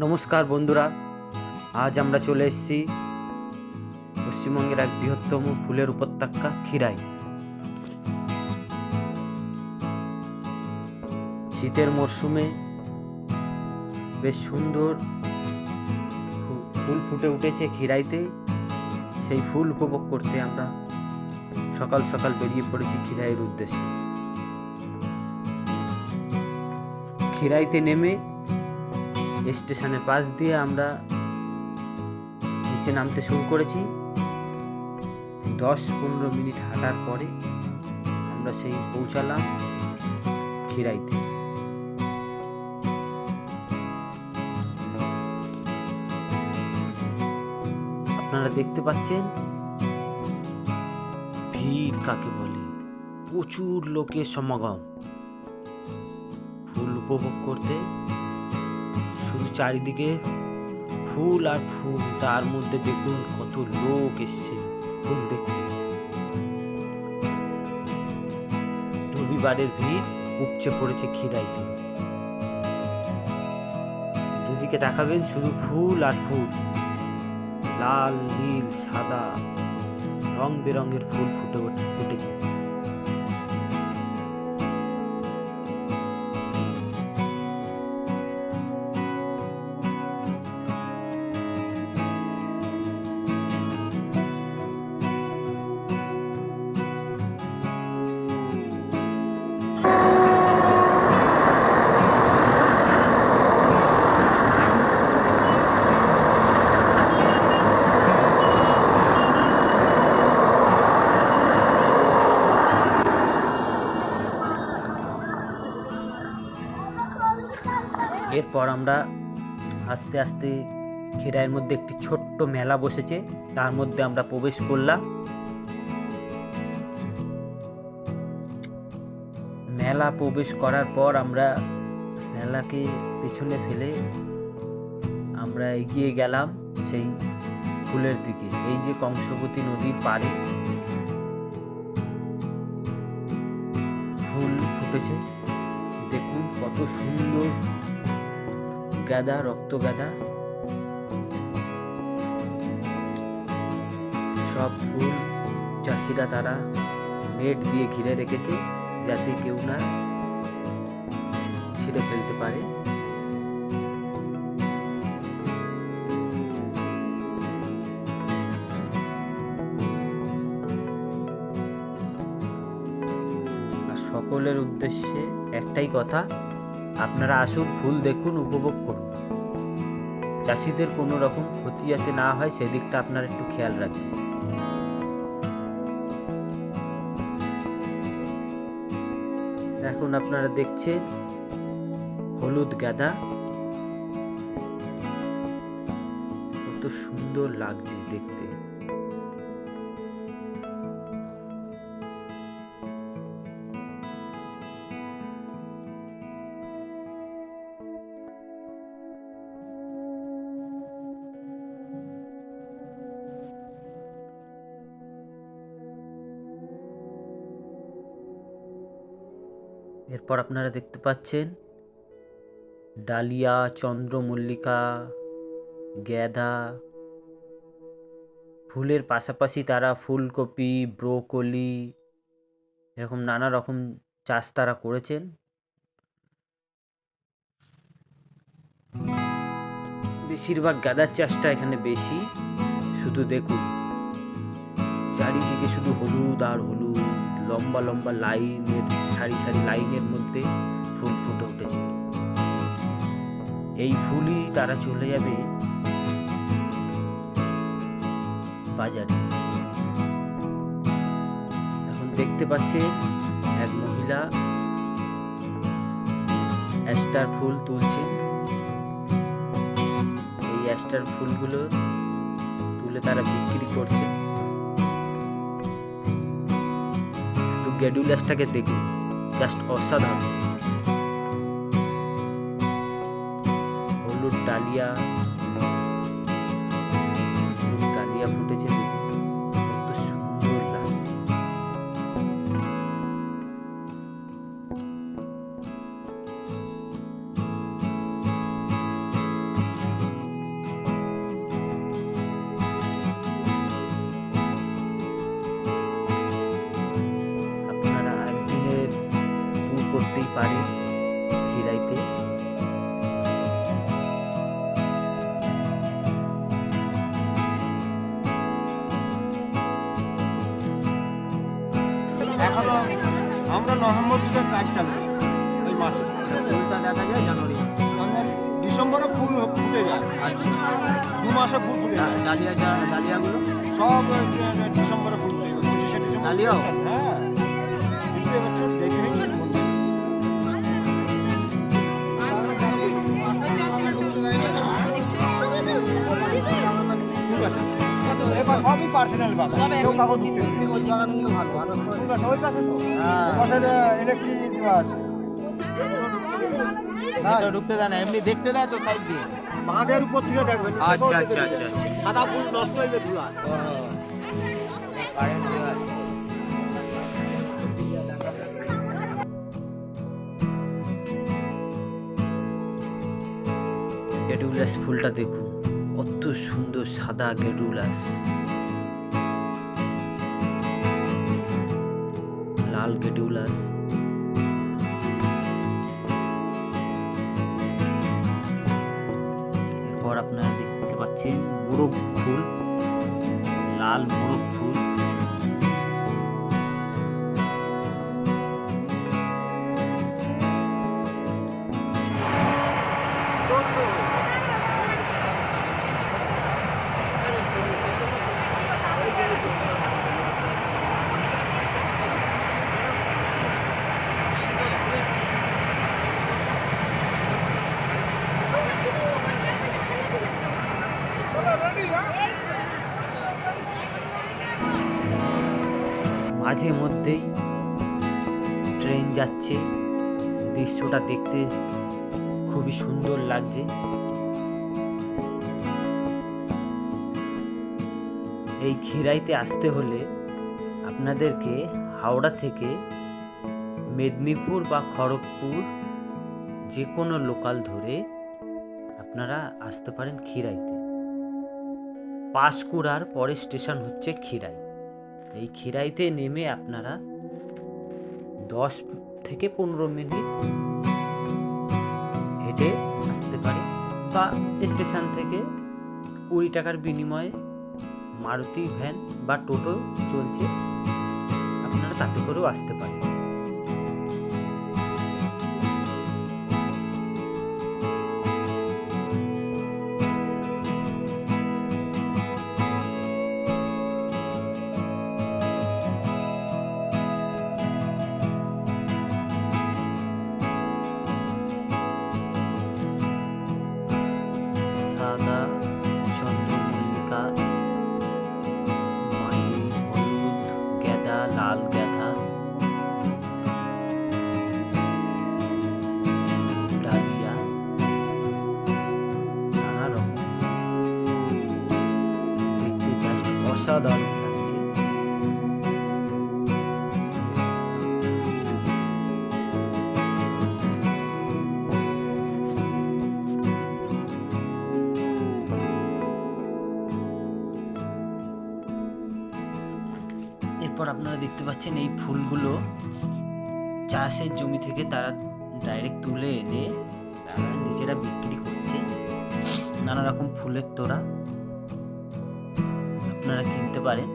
নমস্কার বন্ধুরা, আজ আমরা চলে এসেছি পশ্চিমবঙ্গের এক বৃহত্তম ফুলের উপত্যকা ক্ষীরাই। শীতের মরশুমে বেশ সুন্দর ফুল ফুটে উঠেছে ক্ষীরাইতে। সেই ফুল উপভোগ করতে আমরা সকাল সকাল বেরিয়ে পড়েছি ক্ষীরাইয়ের উদ্দেশ্যে। ক্ষীরাইতে নেমে স্টেশনের পাশ দিয়ে আমরা নিচে নামতে শুরু করেছি। 10-15 মিনিট হাঁটার পরে আমরা সেই পৌঁছালাম ক্ষীরাইতে। আপনারা দেখতে পাচ্ছেন ভিড় কাকে বলে, প্রচুর লোকের সমাগম ফুল উপভোগ করতে। শুধু চারিদিকে ফুল আর ফুল, তার মধ্যে দেখুন কত লোক এসছে ফুল দেখতে। রবিবারের ভিড় উপচে পড়েছে ক্ষীরাইতে। যেদিকে তাকাবেন শুধু ফুল আর ফুল, লাল, নীল, সাদা, রং বেরঙের ফুল ফুটে উঠেছে। এরপর আমরা আস্তে আস্তে ক্ষীরাইয়ের মধ্যে একটি ছোট্ট মেলা বসেছে, তার মধ্যে আমরা প্রবেশ করলাম। মেলা প্রবেশ করার পর আমরা মেলাকে পেছনে ফেলে আমরা এগিয়ে গেলাম সেই ফুলের দিকে। এই যে কংসবতী নদীর পাড়ে ফুল ফুটেছে, দেখুন কত সুন্দর গাঁদা, রক্ত গাঁদা। সব ফুল চাষিরা তারা নেট দিয়ে ঘিরে রেখেছে যাতে কেউ না ছিঁড়ে ফেলতে পারে। আর সকলের উদ্দেশ্যে একটাই কথা, আপনারা আসুন, ফুল দেখুন, উপভোগ করুন। চাষিদের কোনো রকম ক্ষতি যাতে না হয় সেদিকটা আপনারা একটু খেয়াল রাখবেন। এখন আপনারা দেখছেন হলুদ গাঁদা, কত সুন্দর লাগছে দেখতে। এরপর আপনারা দেখতে পাচ্ছেন ডালিয়া, চন্দ্রমল্লিকা, গাঁদা ফুলের পাশাপাশি তারা ফুলকপি, ব্রোকলি এরকম নানা রকম চাষ তারা করেছেন। বেশিরভাগ গাঁদার চাষটা এখানে বেশি। শুধু দেখুন চারিদিকে শুধু হলুদ আর হলুদ, লম্বা লম্বা লাইনের, সারি সারি লাইনের মধ্যে ফুল ফুটে উঠেছে। এই ফুলই তারা চলে যাবে বাজারে। এখন দেখতে পাচ্ছে এক মহিলা অ্যাস্টার ফুল তুলছে। এই অ্যাস্টার ফুলগুলো তুলে তারা বিক্রি করছে। শুধু গ্যাডুলাসটাকে দেখুন, জাস্ট অসাধারণ। হলুদ ডালিয়া, ডালিয়া ফুটেছে, কত সুন্দর লাগছে। নভেম্বর থেকে কাজ চালু হয় এই মাসে। ফুলটা দেখা যায় জানুয়ারি, ডিসেম্বরে ফুল ফুটে যায়, আচ্ছা। 2 মাসে ফুল ফুটে যায়। ডালিয়াগুলো সব ডিসেম্বরে ফুল ফুটে যায়, 25শে ডিসেম্বর। ডালিয়াও? হ্যাঁ, কিন্তু এবছর দেখেই এবার সবই পার্সোনাল বাগান, কেউ কাগজ ঢুকতে দেবে না। ওই বাগানগুলো ভালো, আদার ওই পাশে তো হ্যাঁ। ওই পাশে ইলেকট্রিক দেওয়া আছে। এটা ঢুকতে দেয় না, এমনি দেখতে দেয় তো সাইড দিয়ে। বাঁধের উপর থেকে দেখবেন, আচ্ছা, আচ্ছা, আচ্ছা, আচ্ছা। সাদা ফুল নষ্ট হয়ে যাবে ধুলা। কারেন্ট দেওয়া আছে। গ্যাডুলাস ফুলটা দেখুন, কত সুন্দর সাদা গ্যাডুলাস, লাল গ্যাডুলাস। এরপর আপনারা দেখতে পাচ্ছেন মোরগ ফুল, লাল মোরগ ফুল। মাঝে মধ্যেই ট্রেন যাচ্ছে, দৃশ্যটা দেখতে খুবই সুন্দর লাগছে। এই খিরাইতে আসতে হলে আপনাদেরকে হাওড়া থেকে মেদিনীপুর বা খড়গপুর যে কোনো লোকাল ধরে আপনারা আসতে পারেন খিরাইতে। পাঁশকুড়ার পরের স্টেশন হচ্ছে খিরাই। এই খিরাইতে নেমে আপনারা 10 থেকে 15 মিনিট হেঁটে আসতে পারেন, বা স্টেশন থেকে 20 টাকার বিনিময়ে মারুতি ভ্যান বা টোটো চলছে, আপনারা তাতে করেও আসতে পারেন। সাদা চন্দ্রমল্লিকা, মাঝে হলুদ গাঁদা, লাল গাঁদা, ডালিয়া, নানা রকম, দেখতে জাস্ট অসাধারণ লাগছে। এরপর আপনারা দেখতে পাচ্ছেন এই ফুলগুলো চাষের জমি থেকে তারা ডাইরেক্ট তুলে এনে তারা নিজেরা বিক্রি করছে। নানা রকম ফুলের তোড়া আপনারা কিনতে পারেন।